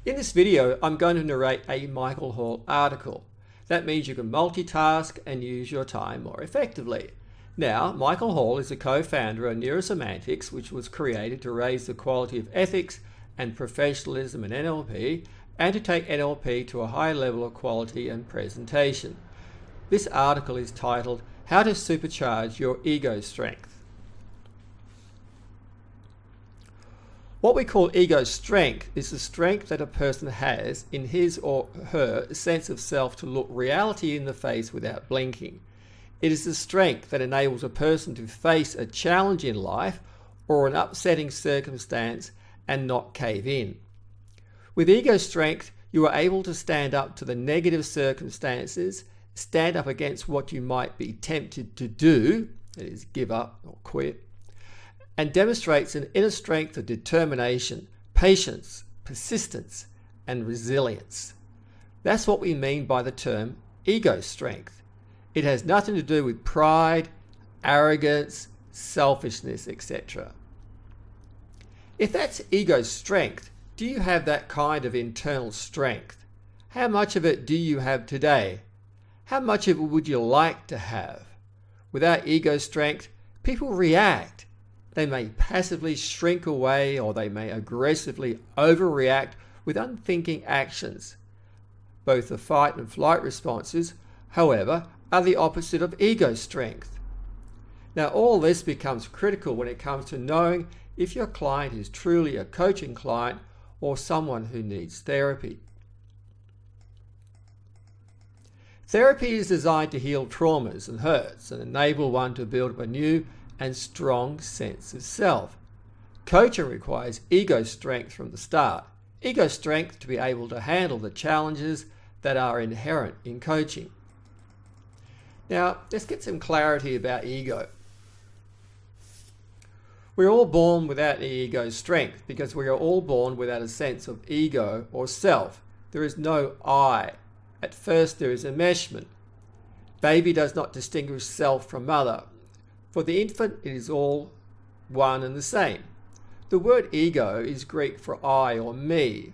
In this video, I'm going to narrate a Michael Hall article. That means you can multitask and use your time more effectively. Now, Michael Hall is a co-founder of Neuro-Semantics, which was created to raise the quality of ethics and professionalism in NLP and to take NLP to a high level of quality and presentation. This article is titled, How to Supercharge Your Ego Strength. What we call ego strength is the strength that a person has in his or her sense of self to look reality in the face without blinking. It is the strength that enables a person to face a challenge in life or an upsetting circumstance and not cave in. With ego strength, you are able to stand up to the negative circumstances, stand up against what you might be tempted to do, that is, give up or quit, and demonstrates an inner strength of determination, patience, persistence, and resilience. That's what we mean by the term ego strength. It has nothing to do with pride, arrogance, selfishness, etc. If that's ego strength, do you have that kind of internal strength? How much of it do you have today? How much of it would you like to have? Without ego strength, people react. They may passively shrink away or they may aggressively overreact with unthinking actions. Both the fight and flight responses, however, are the opposite of ego strength. Now, all this becomes critical when it comes to knowing if your client is truly a coaching client or someone who needs therapy. Therapy is designed to heal traumas and hurts and enable one to build up a new and strong sense of self. Coaching requires ego strength from the start. Ego strength to be able to handle the challenges that are inherent in coaching. Now, let's get some clarity about ego. We're all born without ego strength because we are all born without a sense of ego or self. There is no I. At first there is enmeshment. Baby does not distinguish self from mother. For the infant, it is all one and the same. The word ego is Greek for I or me.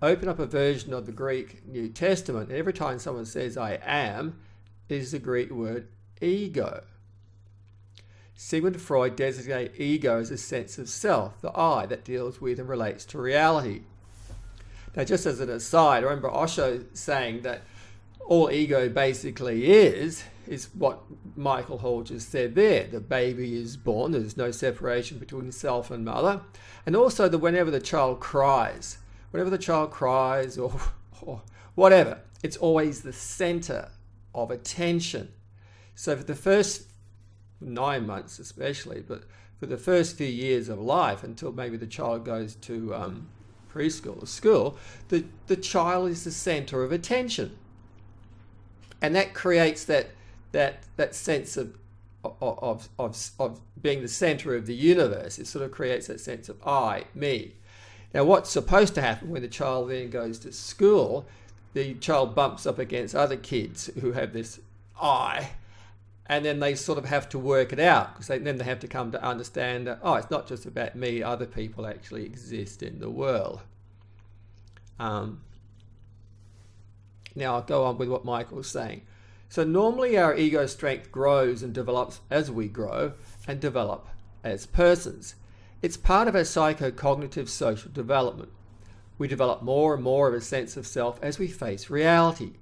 Open up a version of the Greek New Testament, and every time someone says I am, it is the Greek word ego. Sigmund Freud designated ego as a sense of self, the I, that deals with and relates to reality. Now, just as an aside, I remember Osho saying that all ego basically is what Michael Hall just said there. The baby is born, there's no separation between self and mother. And also that whenever the child cries or whatever, it's always the center of attention. So for the first 9 months especially, but for the first few years of life, until maybe the child goes to preschool or school, the child is the center of attention. And that creates that sense of being the center of the universe. It sort of creates that sense of I, me. Now, what's supposed to happen when the child then goes to school, the child bumps up against other kids who have this I, and then they sort of have to work it out, because then they have to come to understand that, oh, it's not just about me, other people actually exist in the world. Now I'll go on with what Michael was saying. So normally our ego strength grows and develops as we grow and develop as persons. It's part of our psychocognitive social development. We develop more and more of a sense of self as we face reality.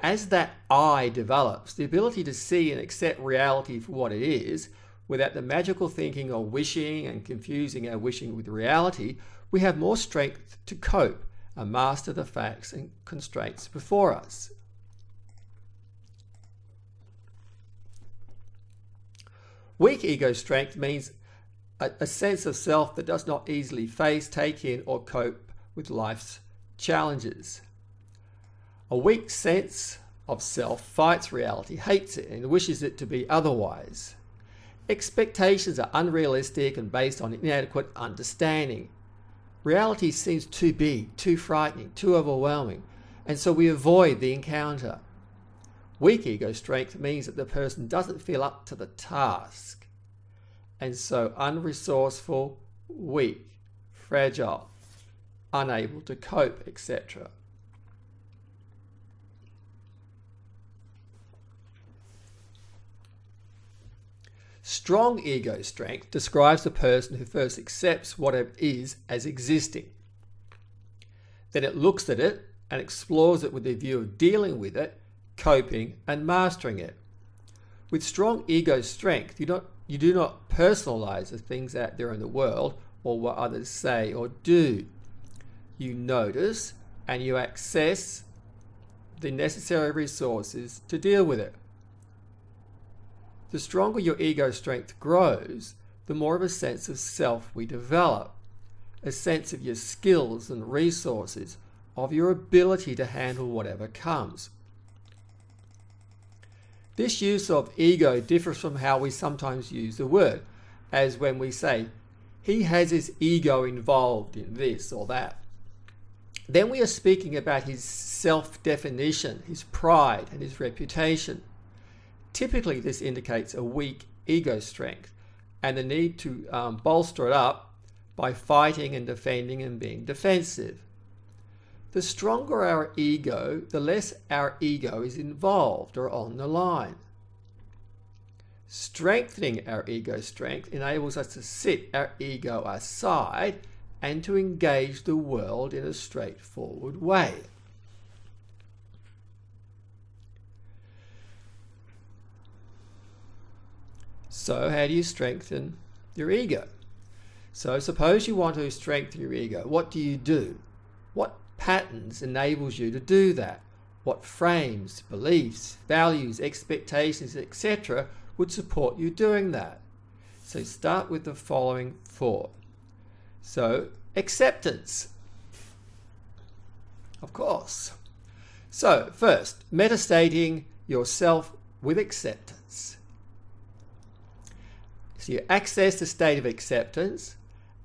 As that I develops, the ability to see and accept reality for what it is, without the magical thinking or wishing and confusing our wishing with reality, we have more strength to cope and master the facts and constraints before us. Weak ego strength means a sense of self that does not easily face, take in, or cope with life's challenges. A weak sense of self fights reality, hates it, and wishes it to be otherwise. Expectations are unrealistic and based on inadequate understanding. Reality seems too big, too frightening, too overwhelming, and so we avoid the encounter. Weak ego strength means that the person doesn't feel up to the task, and so unresourceful, weak, fragile. unable to cope, etc. Strong ego strength describes the person who first accepts whatever is as existing. Then it looks at it and explores it with the view of dealing with it, coping and mastering it. With strong ego strength, you do not personalize the things out there in the world or what others say or do. You notice and you access the necessary resources to deal with it. The stronger your ego strength grows, the more of a sense of self we develop, a sense of your skills and resources, of your ability to handle whatever comes. This use of ego differs from how we sometimes use the word, as when we say, he has his ego involved in this or that. Then we are speaking about his self-definition, his pride and his reputation. Typically, this indicates a weak ego strength and the need to bolster it up by fighting and defending and being defensive. The stronger our ego, the less our ego is involved or on the line. Strengthening our ego strength enables us to sit our ego aside and to engage the world in a straightforward way. So how do you strengthen your ego? So suppose you want to strengthen your ego. What do? What patterns enables you to do that? What frames, beliefs, values, expectations, etc. would support you doing that? So start with the following 4. So acceptance, of course. So first, metastating yourself with acceptance. So you access the state of acceptance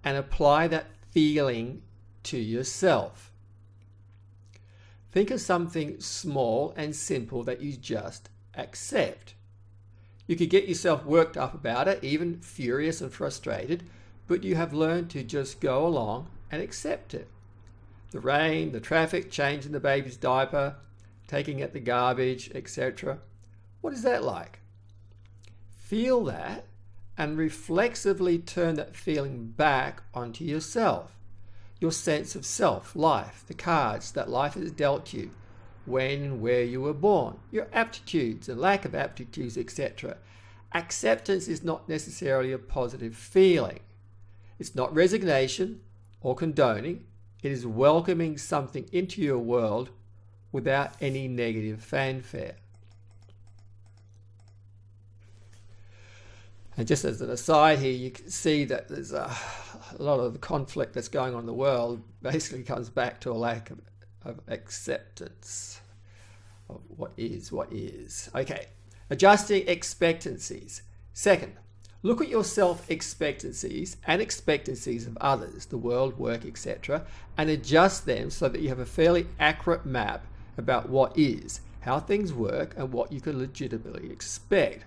and apply that feeling to yourself. Think of something small and simple that you just accept. You could get yourself worked up about it, even furious and frustrated, but you have learned to just go along and accept it. The rain, the traffic, changing the baby's diaper, taking out the garbage, etc. What is that like? Feel that and reflexively turn that feeling back onto yourself. Your sense of self, life, the cards that life has dealt you, when and where you were born, your aptitudes and lack of aptitudes, etc. Acceptance is not necessarily a positive feeling. It's not resignation or condoning. It is welcoming something into your world without any negative fanfare. And just as an aside here, you can see that there's a lot of the conflict that's going on in the world basically comes back to a lack of acceptance of what is. Okay, adjusting expectancies. Second, look at your self-expectancies and expectancies of others, the world, work, etc., and adjust them so that you have a fairly accurate map about what is, how things work, and what you can legitimately expect.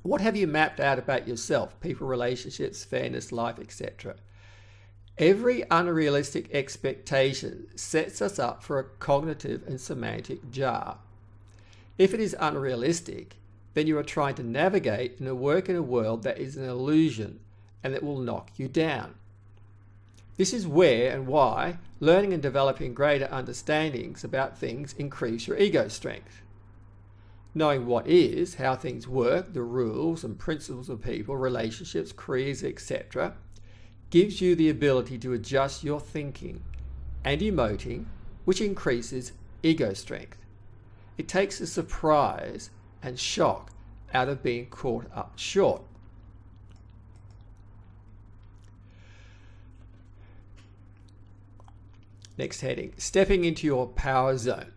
What have you mapped out about yourself, people, relationships, fairness, life, etc.? Every unrealistic expectation sets us up for a cognitive and semantic jar. If it is unrealistic, then you are trying to navigate and work in a world that is an illusion and that will knock you down. This is where and why learning and developing greater understandings about things increase your ego strength. Knowing what is, how things work, the rules and principles of people, relationships, careers, etc., gives you the ability to adjust your thinking and emoting, which increases ego strength. It takes the surprise and shock out of being caught up short. Next heading, stepping into your power zone.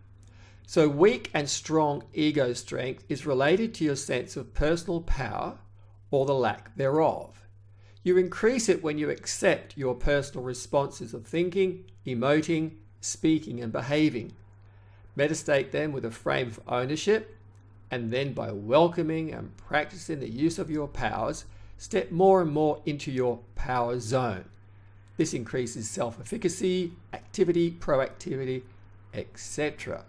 So weak and strong ego strength is related to your sense of personal power or the lack thereof. You increase it when you accept your personal responses of thinking, emoting, speaking and behaving. Metastate them with a frame of ownership, and then by welcoming and practicing the use of your powers, step more and more into your power zone. This increases self-efficacy, activity, proactivity, etc.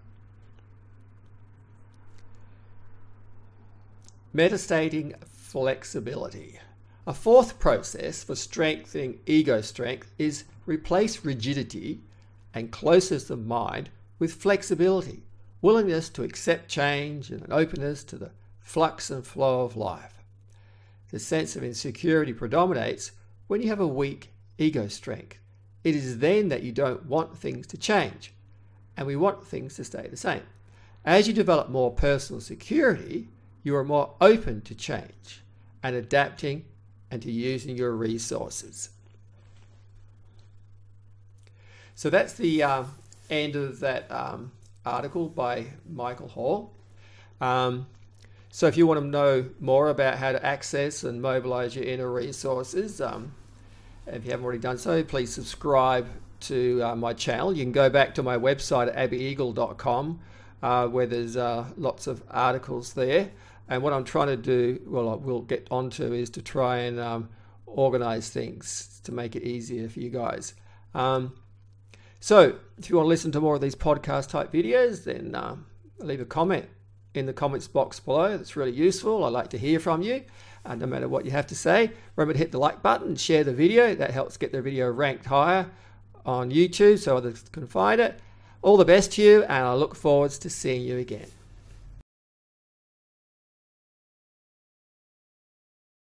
Metastating flexibility. A fourth process for strengthening ego strength is replace rigidity and closeness of mind with flexibility, willingness to accept change and an openness to the flux and flow of life. The sense of insecurity predominates when you have a weak ego strength. It is then that you don't want things to change, and we want things to stay the same. As you develop more personal security, you are more open to change and adapting and to using your resources. So that's the end of that article by Michael Hall. So if you want to know more about how to access and mobilize your inner resources, if you haven't already done so, please subscribe to my channel. You can go back to my website at abbyeagle.com where there's lots of articles there. And what I'm trying to do, well, I will get onto, is to try and organize things to make it easier for you guys. So if you want to listen to more of these podcast type videos, then leave a comment in the comments box below. That's really useful. I'd like to hear from you, no matter what you have to say. Remember to hit the like button and share the video. That helps get the video ranked higher on YouTube so others can find it. All the best to you, and I look forward to seeing you again.